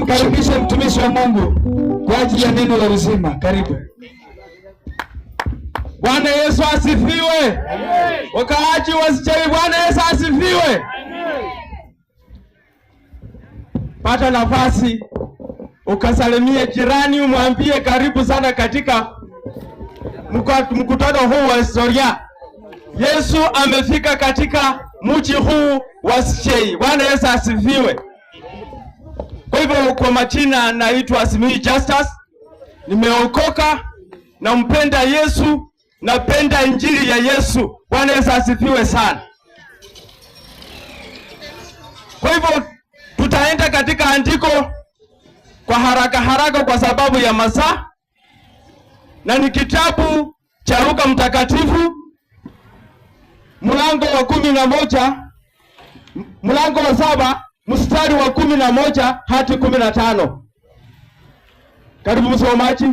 tumkaribishe mtumishi wa Mungu kwa ajili ya neno la uzima. Karibu. Bwana Yesu asifiwe. Wakaaji wasichei, Bwana Yesu asifiwe. Pata nafasi ukasalimie jirani, umwambie karibu sana katika mkutano huu wa historia. Yesu amefika katika mji huu wa Sichei. Bwana Yesu asifiwe. Kwa hivyo kwa majina naitwa Simiyu Justus. Nimeokoka, nampenda Yesu, napenda injili ya Yesu. Bwana Yesu asifiwe sana. Kwa hivyo tutaenda katika andiko kwa haraka kwa sababu ya masaa, na ni kitabu cha Luka Mtakatifu mlango wa 11, mlango wa 7 mstari wa 11 hadi 15. Karibu msomaji.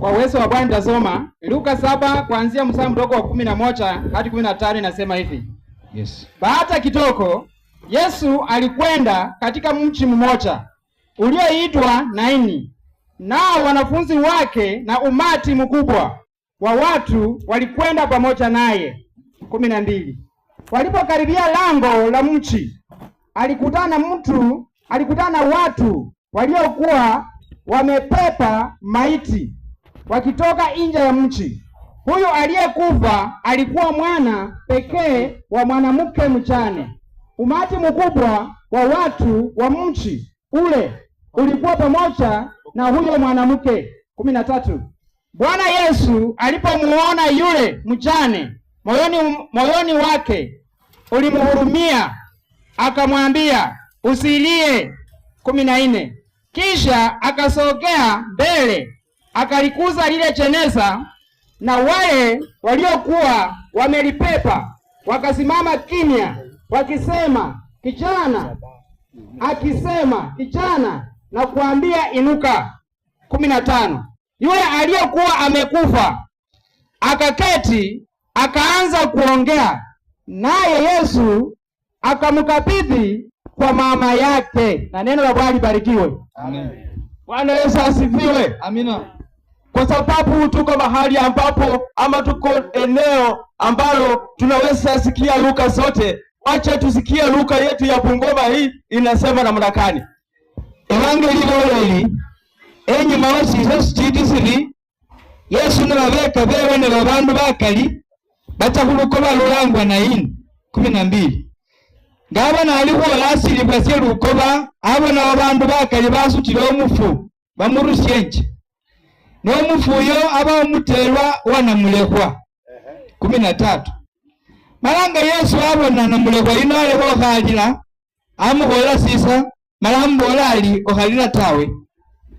Kwa uwezo wa Bwana nitasoma Luka 7 kuanzia mstari mdogo wa 11 hadi 15. Inasema hivi. Yes. Baada kitoko Yesu alikwenda katika mji mmoja ulioitwa Naini, nao wanafunzi wake na umati mkubwa wa watu walikwenda pamoja naye. 12. Walipokaribia lango la mji, alikutana na watu waliokuwa wamepepa maiti wakitoka nje ya mji. Huyu aliyekufa alikuwa mwana pekee wa mwanamke mjane. Umati mkubwa wa watu wa mji ule ulikuwa pamoja na huyo mwanamke. 13. Bwana Yesu alipomuona yule mjane, moyoni wake ulimhurumia, akamwambia, usilie. 14. Kisha akasogea mbele, akalikuza lile jeneza, na wale waliokuwa wamelipepa wakasimama kimya, kijana na kuambia, inuka. 15. Yule aliyekuwa amekufa akaketi, akaanza kuongea, naye Yesu akamkabidhi kwa mama yake. Na neno la Bwana libarikiwe. Amen. Bwana Yesu asifiwe. Amina. Kwa sababu tuko mahali ambapo ama tuko eneo ambalo tunaweza sikia Luka zote. Acha tusikie Luka yetu ya Bungoma hii inasema namna gani. Evangeli loleli enyi mawasi sasitidisiri Yesu nababeka bewe ne babandu bakali batakuluko balulangwa Naini. 12. Ngabona aliho lasilibwa se lukoba abona babandu bakali basutile omufu bamurusyenje n'omufu yo aba omutelwa wanamulekwa. 13. Malanga Yesu abona namulekwa ino aleko khalila amubola sisa mala amubola ali okhalila tawe.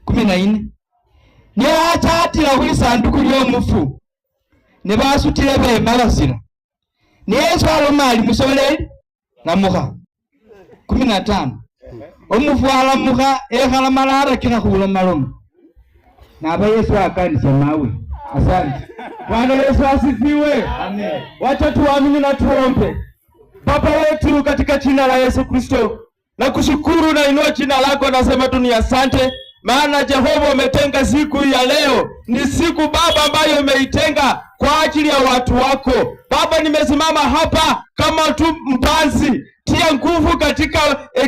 14. Niye achatila khwisanduku ly'omufu ne basutile bema basila, ne Yesu aloma ali musoleli namukha. 15. Omufu alamukha ekhala mala arakira khulomaloma, naba Yesu akanisya mawe. Asante. Bwana Yesu asifiwe. Amen. Wacha tuamini na tuombe. Baba wetu katika jina la Yesu Kristo, na kushukuru na inua jina lako, nasema tu ni asante, maana Jehova umetenga siku ya leo. Ni siku Baba ambayo umeitenga kwa ajili ya watu wako. Baba, nimesimama hapa kama tu mpanzi. Tia nguvu katika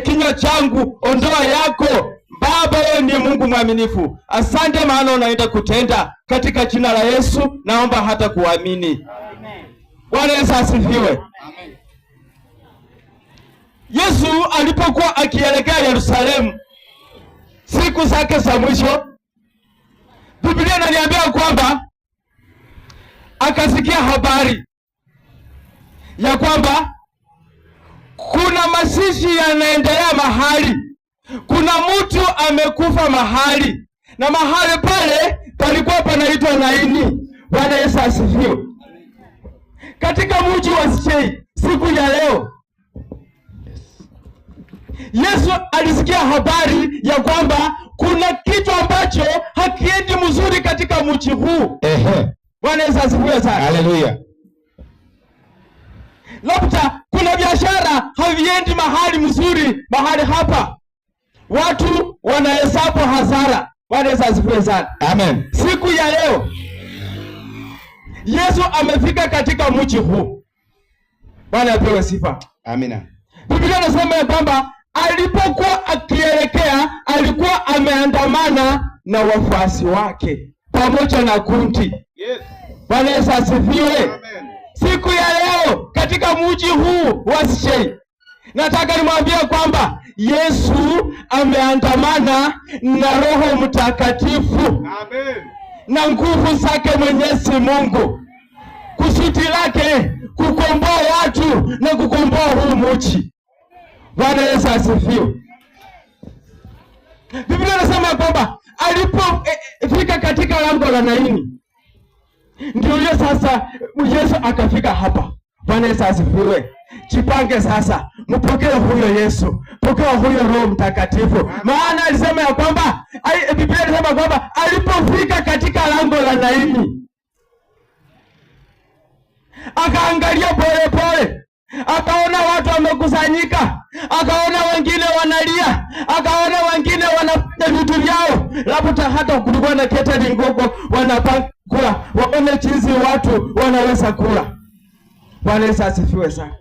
kinywa changu, ondoa yako Baba, wewe ndiye Mungu mwaminifu. Asante maana unaenda kutenda. Katika jina la Yesu naomba hata kuamini. Amen. Bwana Yesu asifiwe. Amen. Yesu alipokuwa akielekea Yerusalemu siku zake za mwisho, Biblia inaniambia kwamba akasikia habari ya kwamba kuna mazishi yanaendelea mahali, kuna mtu amekufa mahali, na mahali pale palikuwa panaitwa Naini. Bwana Yesu asifiwe. Katika mji wa Sichei siku ya leo, Yesu alisikia habari ya kwamba kuna kitu ambacho hakiendi mzuri katika mji huu. Ehe. Bwana Yesu asifiwe sana. Haleluya. Labda kuna biashara haviendi mahali mzuri, mahali hapa watu wanahesabu hasara. Bwana Yesu asifiwe sana. Amen. Siku ya leo Yesu amefika katika mji huu. Bwana apewe sifa. Amina. Biblia inasema ya kwamba alipokuwa akielekea alikuwa ameandamana na wafuasi wake pamoja na kundi. Yes. Bwana Yesu asifiwe. Amen. Siku ya leo katika mji huu wa Shei, nataka nimwambie kwamba Yesu ameandamana na Roho Mtakatifu. Amen. Na nguvu zake Mwenyezi Mungu. Kusudi lake kukomboa watu na kukomboa huu mji. Bwana Yesu asifiwe. Biblia inasema kwamba alipofika katika lango la Naini, ndio hiyo sasa Yesu akafika hapa. Bwana Yesu asifiwe. Jipange sasa, mpokee huyo Yesu, pokea huyo Roho Mtakatifu. Maana alisema ya kwamba Biblia inasema kwamba alipofika katika lango la Naini, akaangalia pole pole, akaona watu wamekusanyika, akaona wengine wanalia, akaona wengine wanafanya vitu vyao, labda hata kulikuwa na catering huko wanapanga kula, waone jinsi watu wanaweza kula. Bwana Yesu asifiwe sana.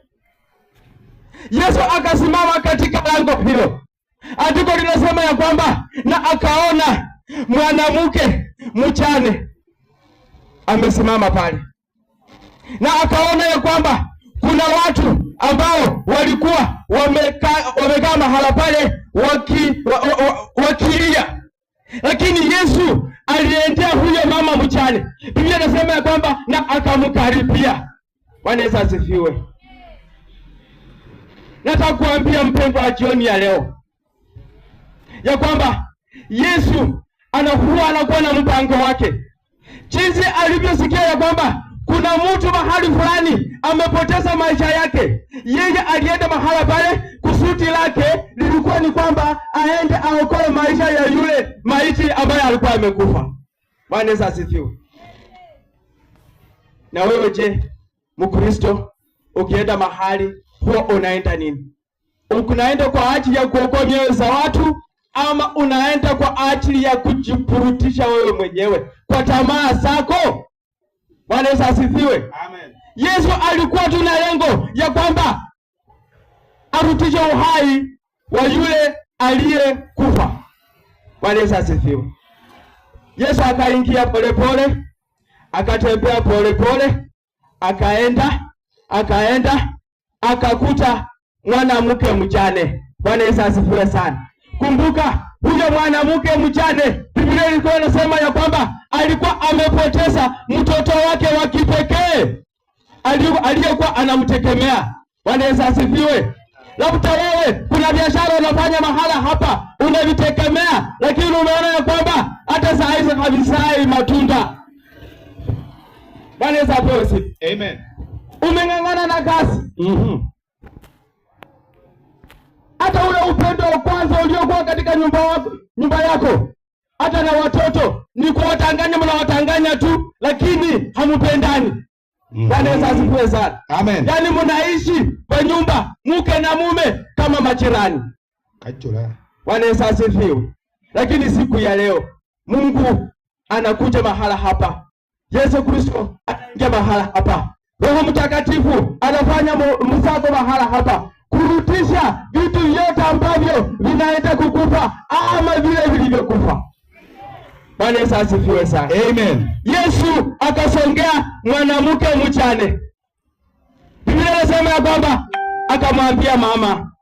Yesu akasimama katika lango hilo. Andiko linasema ya kwamba na akaona mwanamke mjane amesimama pale, na akaona ya kwamba kuna watu ambao walikuwa wamekaa mahala pale wakilia, lakini Yesu aliendea huyo mama mjane. Biblia inasema ya kwamba na akamkaribia. Bwana Yesu asifiwe. Nataka kuambia mpendwa wa jioni ya leo ya kwamba Yesu anakuwa na mpango wake. Jinsi alivyosikia ya kwamba kuna mtu mahali fulani amepoteza maisha yake, yeye alienda mahala pale, kusudi lake lilikuwa ni kwamba aende aokoe maisha ya yule maiti ambaye alikuwa amekufa. Bwana Yesu asifiwe. Na wewe je, Mkristo, ukienda mahali huwa unaenda nini? Unaenda kwa ajili ya kuokoa mioyo za watu, ama unaenda kwa ajili ya kujipurutisha wewe mwenyewe kwa tamaa zako? Bwana Yesu asifiwe. Amen. Yesu alikuwa tu na lengo ya kwamba arudishe uhai wa yule aliyekufa. Bwana Yesu asifiwe. Yesu akaingia polepole, akatembea polepole, akaenda akakuta mwanamke mjane. Bwana Yesu asifiwe sana. Kumbuka huyo mwanamke mjane, Biblia ilikuwa inasema ya kwamba alikuwa amepoteza mtoto wake wa kipekee aliyekuwa anamtegemea. Bwana Yesu asifiwe. Labda wewe kuna biashara unafanya mahala hapa unavitegemea, lakini umeona ya kwamba hata saa hizi havizai matunda. Bwana Yesu asifiwe. Amen. Umeng'ang'ana na kazi. Hata ule upendo wa kwanza uliokuwa katika nyumba yako, hata na watoto ni kuwatanganya, mnawatanganya tu, lakini hamupendani. Bwana Yesu asifiwe sana. Amen. Yaani mnaishi kwa nyumba mke na mume kama majirani. Kachula. Bwana Yesu asifiwe. Lakini siku ya leo Mungu anakuja mahala hapa. Yesu Kristo anaingia mahala hapa. Roho Mtakatifu anafanya msako mahala hapa, kurudisha vitu vyote ambavyo vinaenda kukufa ama vile vilivyokufa. Bwana Yesu asifiwe sana. Amen. Yesu akasongea mwanamke mjane. Biblia inasema ya kwamba akamwambia mama,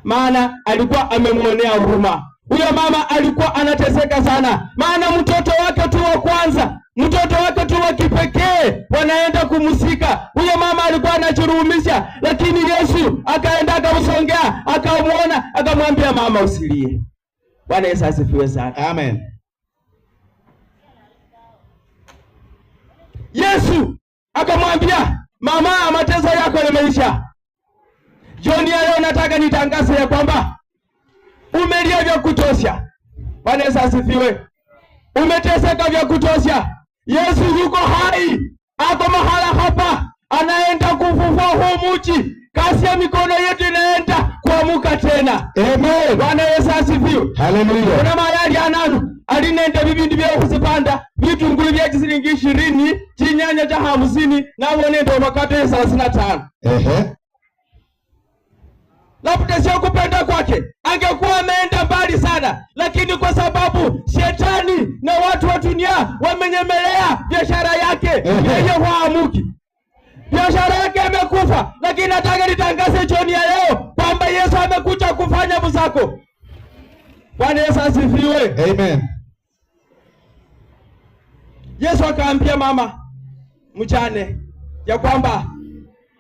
maana alikuwa amemwonea huruma. Huyo mama alikuwa anateseka sana, maana mtoto wake tu wa kwanza, mtoto wake tu wa kipekee wanaenda kumsika. Huyo mama alikuwa anajiruhumisha, lakini Yesu akaenda akamsongea, akamwona, akamwambia mama, usilie. Bwana Yesu asifiwe sana. Amen. Yesu akamwambia mama, mateso yako yameisha. Jioni ya leo nataka nitangaze ya kwamba umelia vya kutosha. Bwana Yesu asifiwe. Umeteseka vya kutosha. Yesu yuko hai, ako mahala hapa, anaenda kufufua umuchi, kazi ya mikono yetu inaenda kuamuka tena. Amen. Bwana Yesu asifiwe. Hallelujah. Kuna mayali ananu alinende bibindi bya kuzipanda vitungulu vya shilingi 20 chinyanya cha 50 na wonende makate 35. Labda sio kupenda kwake, angekuwa ameenda mbali sana, lakini kwa sababu shetani na watu wa dunia wamenyemelea biashara yake, yeye haamuki. Biashara yake imekufa, lakini nataka nitangaze jioni ya leo kwamba Yesu amekuja kufanya mzako. Bwana Yesu asifiwe. Amen. Yesu akaambia mama mjane ya kwamba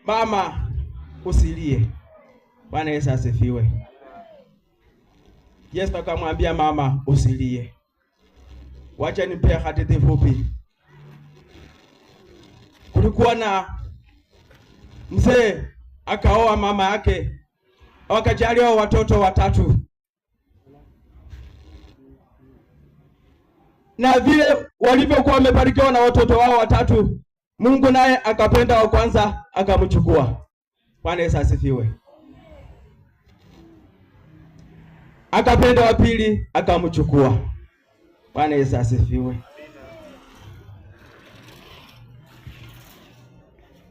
mama usilie. Bwana Yesu asifiwe. Yesu akamwambia mama usilie. Wacha nipe hadithi fupi. Kulikuwa na mzee akaoa mama yake, wakajaliwa watoto 3. Na vile walivyokuwa wamebarikiwa na watoto wao 3, Mungu naye akapenda wa kwanza akamchukua. Bwana Yesu asifiwe. Akapenda wa pili akamchukua. Bwana Yesu asifiwe.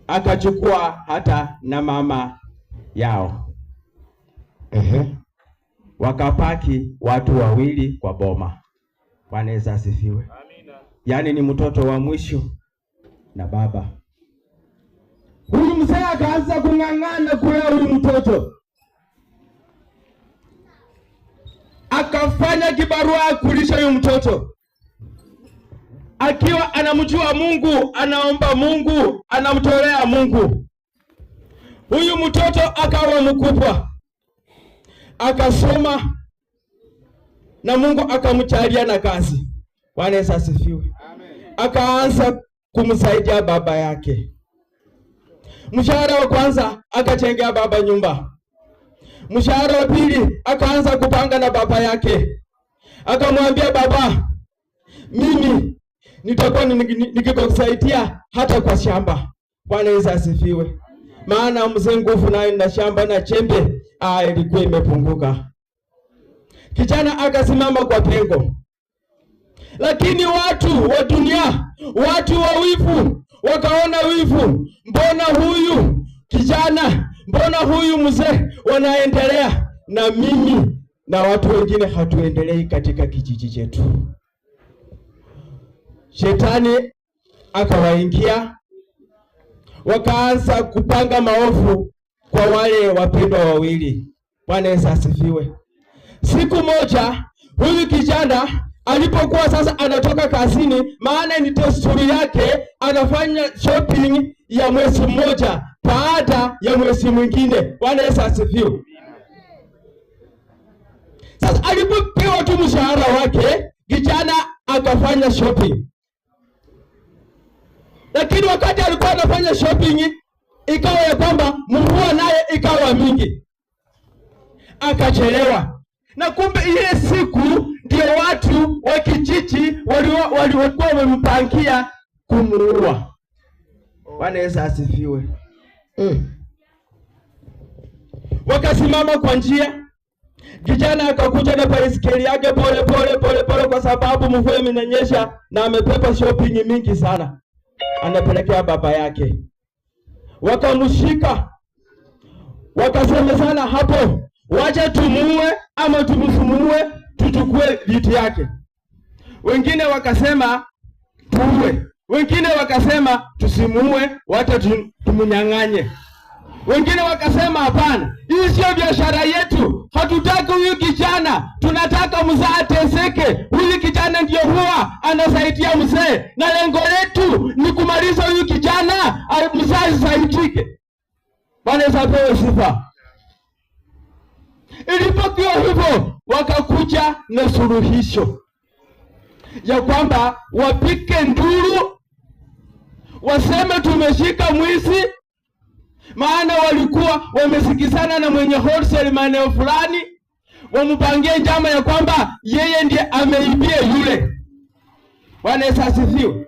Akachukua hata na mama yao. Wakapaki watu 2 kwa boma. Bwana Yesu asifiwe. Amina. Yaani ni mtoto wa mwisho na baba. Huyu mzee akaanza kung'ang'ana kulea huyu mtoto. Akafanya kibarua kulisha huyu mtoto. Akiwa anamjua Mungu, anaomba Mungu, anamtolea Mungu. Huyu mtoto akawa mkubwa. Akasoma na Mungu akamchalia na kazi. Bwana Yesu asifiwe. Amen. Akaanza kumsaidia baba yake. Mshahara wa kwanza akachengea baba nyumba. Mshahara wa pili akaanza kupanga na baba yake. Akamwambia baba, mimi nitakuwa nikikusaidia hata kwa shamba. Bwana Yesu asifiwe. Maana mzee nguvu naye na shamba na chembe ilikuwa imepunguka. Kijana akasimama kwa pengo. Lakini watu wa dunia, watu wa wivu, wakaona wivu. Mbona huyu kijana, mbona huyu mzee wanaendelea na mimi na watu wengine hatuendelei katika kijiji chetu? Shetani akawaingia, wakaanza kupanga maovu kwa wale wapendwa 2. Bwana Yesu asifiwe. Siku moja huyu kijana alipokuwa sasa anatoka kazini, maana ni desturi yake, anafanya shopping ya mwezi mmoja baada ya mwezi mwingine. Bwana Yesu asifiwe. Sasa alipopewa tu mshahara wake, kijana akafanya shopping. Lakini wakati alikuwa anafanya shopping, ikawa ya kwamba mvua naye ikawa mingi. Akachelewa. Na kumbe ile siku ndio watu wa kijiji walikuwa wamempangia kumuua. Bwana Yesu asifiwe. Wakasimama kwa njia. Kijana akakuja na baiskeli yake pole kwa sababu mvua imenyesha na amepepa shopping mingi sana. Anapelekea baba yake. Wakamshika. Wakasemezana hapo, wacha tumuue ama tumfumue tuchukue vitu yake. Wengine wakasema tuue. Wengine wakasema tusimuue, wacha tumunyang'anye. Wengine wakasema hapana, hii sio biashara yetu. Hatutaki huyu kijana, tunataka mzee ateseke. Huyu kijana ndio huwa anasaidia mzee, na lengo letu ni kumaliza huyu kijana, mzee asaidike. Bwana Yesu apewe sifa. Ilipokuwa hivyo, wakakuja na suluhisho ya kwamba wapike nduru, waseme tumeshika mwizi. Maana walikuwa wamesikizana na mwenye wholesale maeneo fulani, wampangie njama ya kwamba yeye ndiye ameibia yule. Bwana Yesu asifiwe.